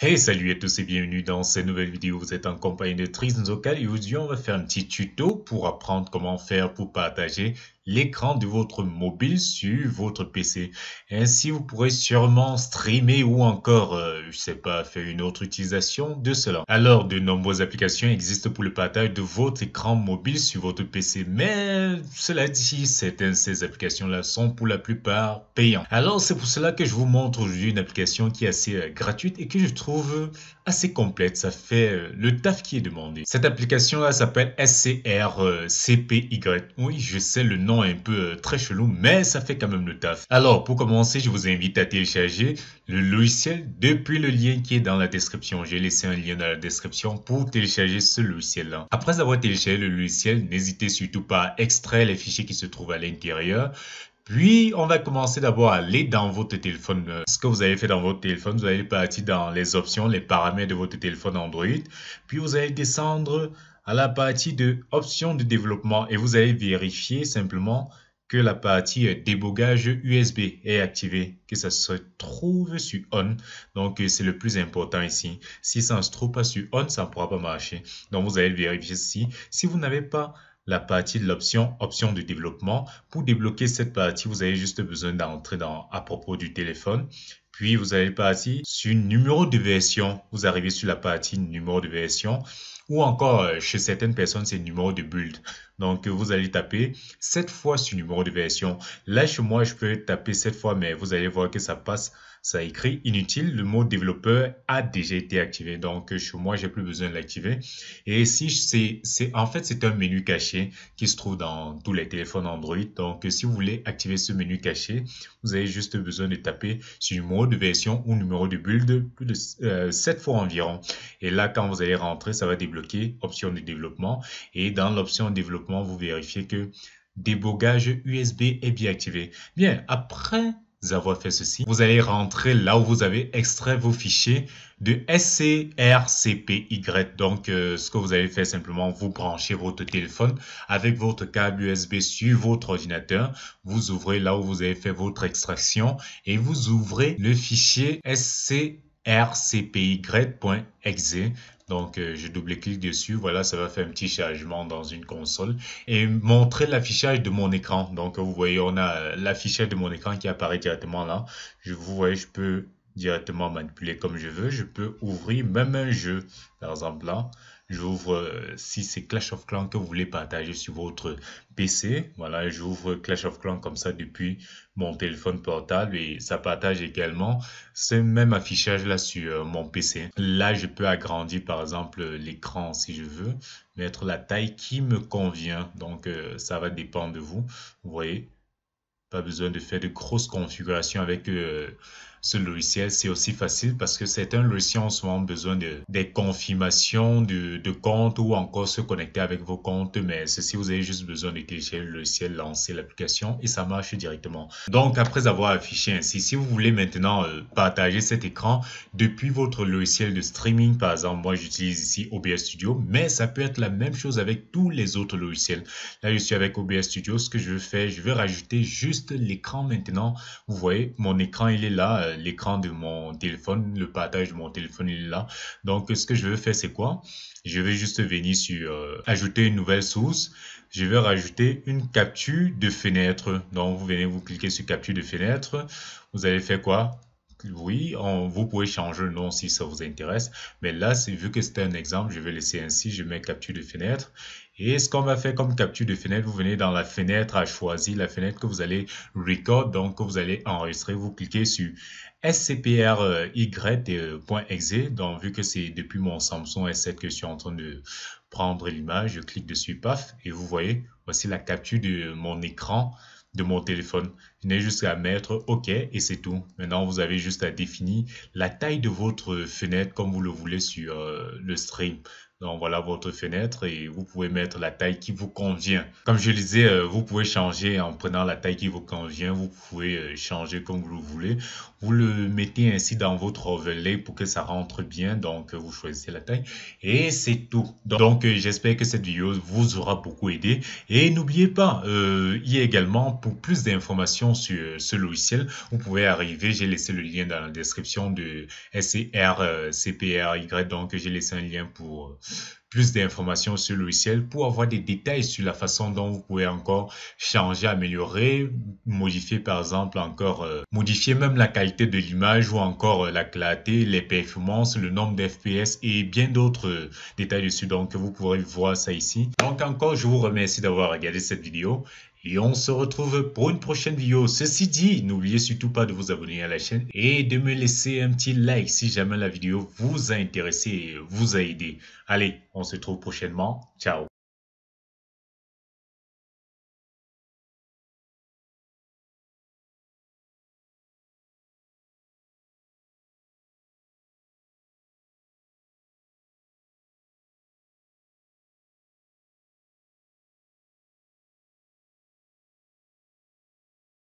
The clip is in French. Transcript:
Hey, salut à tous et bienvenue dans cette nouvelle vidéo. Vous êtes en compagnie de Trisnzocal et aujourd'hui on va faire un petit tuto pour apprendre comment faire pour partager l'écran de votre mobile sur votre PC. Ainsi, vous pourrez sûrement streamer ou encore, je sais pas, faire une autre utilisation de cela. Alors, de nombreuses applications existent pour le partage de votre écran mobile sur votre PC, mais cela dit, certaines de ces applications-là sont pour la plupart payantes. Alors, c'est pour cela que je vous montre aujourd'hui une application qui est assez gratuite et que je trouve assez complète. Ça fait le taf qui est demandé. Cette application-là s'appelle SCRCPY. Oui, je sais, le nom est un peu très chelou, mais ça fait quand même le taf. Alors, pour commencer, je vous invite à télécharger le logiciel depuis le lien qui est dans la description. J'ai laissé un lien dans la description pour télécharger ce logiciel-là. Après avoir téléchargé le logiciel, n'hésitez surtout pas à extraire les fichiers qui se trouvent à l'intérieur. Puis, on va commencer d'abord à aller dans votre téléphone. Ce que vous avez fait dans votre téléphone, vous allez partir dans les options, les paramètres de votre téléphone Android. Puis, vous allez descendre à la partie de options de développement et vous allez vérifier simplement que la partie débogage USB est activée, que ça se trouve sur on. Donc, c'est le plus important ici. Si ça ne se trouve pas sur on, ça ne pourra pas marcher. Donc, vous allez vérifier ceci. Si vous n'avez pas la partie de l'option option de développement. Pour débloquer cette partie, vous avez juste besoin d'entrer dans à propos du téléphone. Puis vous allez partir sur numéro de version. Vous arrivez sur la partie numéro de version. Ou encore, chez certaines personnes, c'est numéro de build. Donc, vous allez taper 7 fois sur numéro de version. Là, chez moi, je peux taper 7 fois, mais vous allez voir que ça passe. Ça écrit inutile. Le mode développeur a déjà été activé. Donc, chez moi, j'ai plus besoin de l'activer. Et ici, en fait, c'est un menu caché qui se trouve dans tous les téléphones Android. Donc, si vous voulez activer ce menu caché, vous avez juste besoin de taper sur numéro de version ou numéro de build plus de 7 fois environ. Et là, quand vous allez rentrer, ça va débloquer option de développement. Et dans l'option développement, vous vérifiez que débogage USB est bien activé. Bien, après avoir fait ceci, vous allez rentrer là où vous avez extrait vos fichiers de SCRCPY. Donc, ce que vous allez faire simplement, vous branchez votre téléphone avec votre câble USB sur votre ordinateur. Vous ouvrez là où vous avez fait votre extraction et vous ouvrez le fichier scrcpy.exe. Donc, je double-clique dessus. Voilà, ça va faire un petit chargement dans une console et montrer l'affichage de mon écran. Donc, vous voyez, on a l'affichage de mon écran qui apparaît directement là. Vous voyez, je peux directement manipuler comme je veux. Je peux ouvrir même un jeu. Par exemple, là, j'ouvre, si c'est Clash of Clans que vous voulez partager sur votre PC, voilà, j'ouvre Clash of Clans comme ça depuis mon téléphone portable et ça partage également ce même affichage là sur mon PC. Là, je peux agrandir par exemple l'écran si je veux, mettre la taille qui me convient. Donc, ça va dépendre de vous. Vous voyez, pas besoin de faire de grosses configurations avec ce logiciel. C'est aussi facile parce que certains logiciels ont souvent besoin des confirmations de compte ou encore se connecter avec vos comptes. Mais ceci, vous avez juste besoin de télécharger le logiciel, lancer l'application et ça marche directement. Donc, après avoir affiché ainsi, si vous voulez maintenant partager cet écran depuis votre logiciel de streaming, par exemple, moi j'utilise ici OBS Studio, mais ça peut être la même chose avec tous les autres logiciels. Là, je suis avec OBS Studio. Ce que je veux faire, je vais rajouter juste l'écran maintenant. Vous voyez, mon écran, il est là. L'écran de mon téléphone, le partage de mon téléphone, il est là. Donc, ce que je veux faire, c'est quoi? Je vais juste venir sur ajouter une nouvelle source. Je vais rajouter une capture de fenêtre. Donc, vous venez, vous cliquez sur capture de fenêtre. Vous allez faire quoi? Oui, vous pouvez changer le nom si ça vous intéresse. Mais là, vu que c'était un exemple, je vais laisser ainsi. Je mets capture de fenêtre. Et ce qu'on va faire comme capture de fenêtre, vous venez dans la fenêtre à choisir la fenêtre que vous allez record, donc que vous allez enregistrer. Vous cliquez sur scpry.exe. Donc, vu que c'est depuis mon Samsung S7 que je suis en train de prendre l'image, je clique dessus, paf, et vous voyez, voici la capture de mon écran de mon téléphone. Vous n'avez juste à mettre OK et c'est tout. Maintenant, vous avez juste à définir la taille de votre fenêtre comme vous le voulez sur le stream. Donc voilà votre fenêtre et vous pouvez mettre la taille qui vous convient. Comme je le disais, vous pouvez changer en prenant la taille qui vous convient. Vous pouvez changer comme vous le voulez. Vous le mettez ainsi dans votre overlay pour que ça rentre bien. Donc vous choisissez la taille et c'est tout. Donc j'espère que cette vidéo vous aura beaucoup aidé. Et n'oubliez pas, il y a également pour plus d'informations sur ce logiciel, vous pouvez arriver. J'ai laissé le lien dans la description de SCRCPRY. Donc j'ai laissé un lien pour plus d'informations sur le logiciel pour avoir des détails sur la façon dont vous pouvez encore changer, améliorer, modifier par exemple encore, modifier même la qualité de l'image ou encore la clarté, les performances, le nombre d'FPS et bien d'autres détails dessus. Donc vous pourrez voir ça ici. Donc encore, je vous remercie d'avoir regardé cette vidéo. Et on se retrouve pour une prochaine vidéo. Ceci dit, n'oubliez surtout pas de vous abonner à la chaîne et de me laisser un petit like si jamais la vidéo vous a intéressé et vous a aidé. Allez, on se retrouve prochainement. Ciao.